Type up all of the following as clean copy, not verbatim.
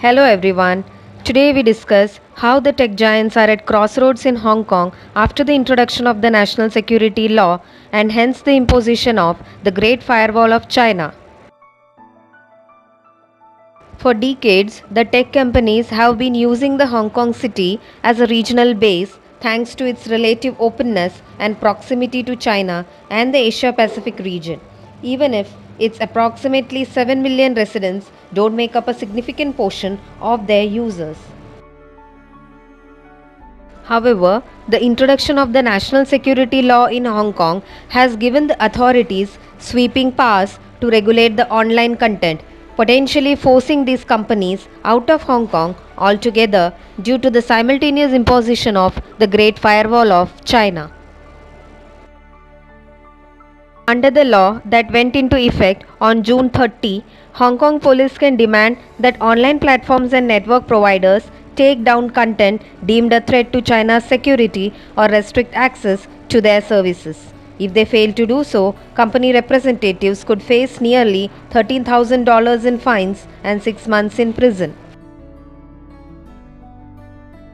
Hello everyone. Today we discuss how the tech giants are at crossroads in Hong Kong after the introduction of the national security law and hence the imposition of the Great Firewall of China. For decades, the tech companies have been using the Hong Kong city as a regional base thanks to its relative openness and proximity to China and the Asia Pacific region. Even if its approximately 7 million residents don't make up a significant portion of their users. However, the introduction of the national security law in Hong Kong has given the authorities sweeping powers to regulate the online content, potentially forcing these companies out of Hong Kong altogether due to the simultaneous imposition of the Great Firewall of China. Under the law that went into effect on June 30, Hong Kong police can demand that online platforms and network providers take down content deemed a threat to China's security or restrict access to their services. If they fail to do so, company representatives could face nearly $13,000 in fines and 6 months in prison.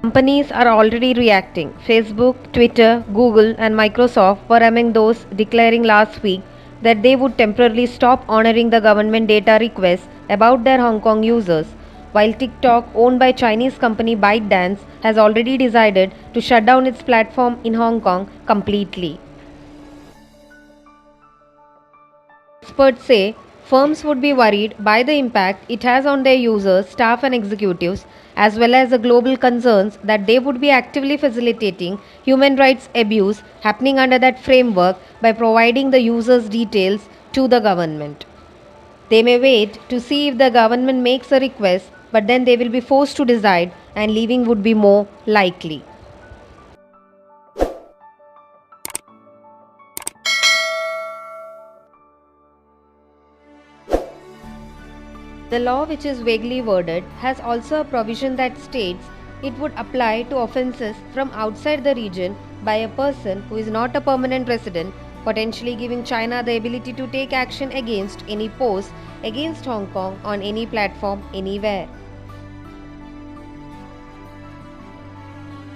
Companies are already reacting. Facebook, Twitter, Google, and Microsoft were among those declaring last week that they would temporarily stop honoring the government data requests about their Hong Kong users, while TikTok, owned by Chinese company ByteDance, has already decided to shut down its platform in Hong Kong completely. Experts say firms would be worried by the impact it has on their users, staff, and executives, as well as the global concerns that they would be actively facilitating human rights abuse happening under that framework by providing the users' details to the government. They may wait to see if the government makes a request, but then they will be forced to decide, and leaving would be more likely. The law, which is vaguely worded, has also a provision that states it would apply to offences from outside the region by a person who is not a permanent resident, potentially giving China the ability to take action against any post against Hong Kong on any platform anywhere.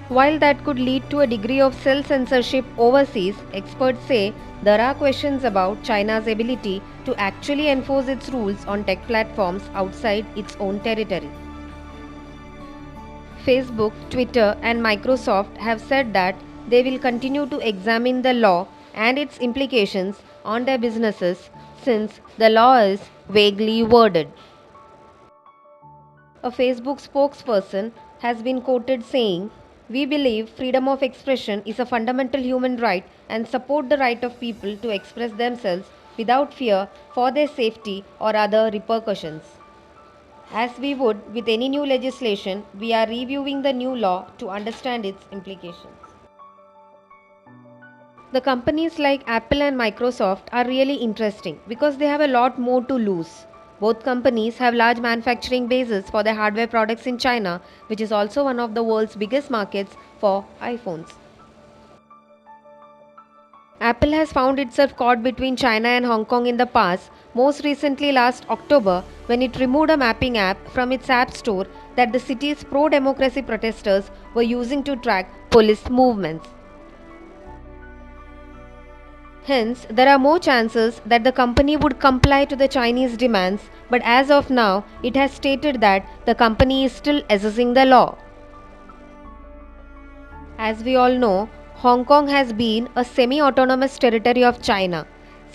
While that could lead to a degree of self censorship overseas, experts say there are questions about China's ability to actually enforce its rules on tech platforms outside its own territory. Facebook, Twitter, and Microsoft have said that they will continue to examine the law and its implications on their businesses since the law is vaguely worded. A Facebook spokesperson has been quoted saying, "We believe freedom of expression is a fundamental human right and support the right of people to express themselves without fear for their safety or other repercussions." As we would with any new legislation, we are reviewing the new law to understand its implications. The companies like Apple and Microsoft are really interesting because they have a lot more to lose. Both companies have large manufacturing bases for their hardware products in China, which is also one of the world's biggest markets for iPhones. Apple has found itself caught between China and Hong Kong in the past, most recently last October when it removed a mapping app from its app store that the city's pro-democracy protesters were using to track police movements. Hence, there are more chances that the company would comply to the Chinese demands, but as of now, it has stated that the company is still assessing the law. As we all know, Hong Kong has been a semi-autonomous territory of China.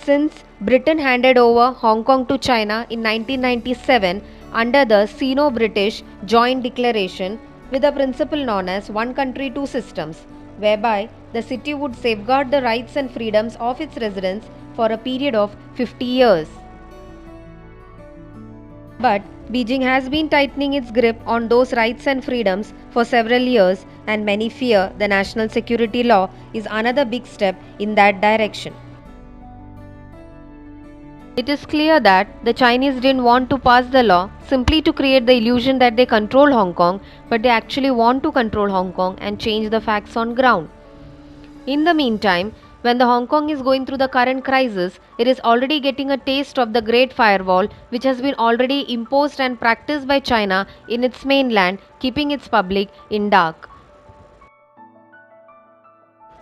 Since Britain handed over Hong Kong to China in 1997 under the Sino-British Joint Declaration with a principle known as One Country, Two Systems, whereby the city would safeguard the rights and freedoms of its residents for a period of 50 years. But Beijing has been tightening its grip on those rights and freedoms for several years, and many fear the national security law is another big step in that direction. It is clear that the Chinese didn't want to pass the law simply to create the illusion that they control Hong Kong, but they actually want to control Hong Kong and change the facts on ground. In the meantime, When the Hong Kong is going through the current crisis, it is already getting a taste of the Great Firewall, which has been already imposed and practiced by China in its mainland, keeping its public in dark.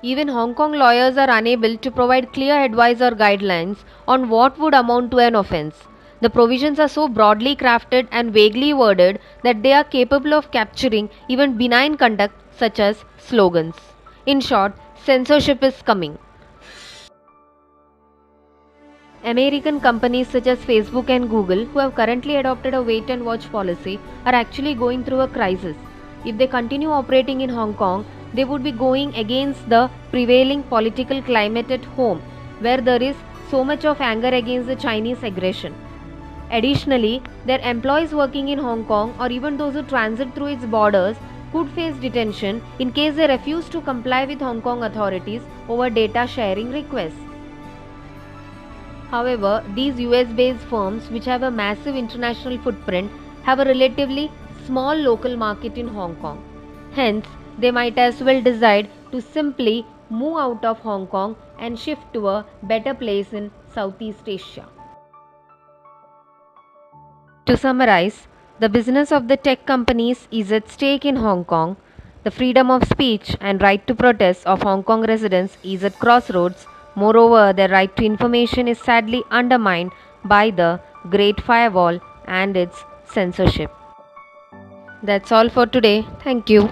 Even Hong Kong lawyers are unable to provide clear advice or guidelines on what would amount to an offense. The provisions are so broadly crafted and vaguely worded that they are capable of capturing even benign conduct such as slogans. In short, censorship is coming. American companies such as Facebook and Google, who have currently adopted a wait and watch policy, are actually going through a crisis. If they continue operating in Hong Kong, they would be going against the prevailing political climate at home, where there is so much of anger against the Chinese aggression. Additionally, their employees working in Hong Kong or even those who transit through its borders could face detention in case they refuse to comply with Hong Kong authorities over data sharing requests. However, these US based firms, which have a massive international footprint, have a relatively small local market in Hong Kong. Hence, they might as well decide to simply move out of Hong Kong and shift to a better place in Southeast Asia. To summarize, the business of the tech companies is at stake in Hong Kong. The freedom of speech and right to protest of Hong Kong residents is at crossroads. Moreover, their right to information is sadly undermined by the Great Firewall and its censorship. That's all for today. Thank you.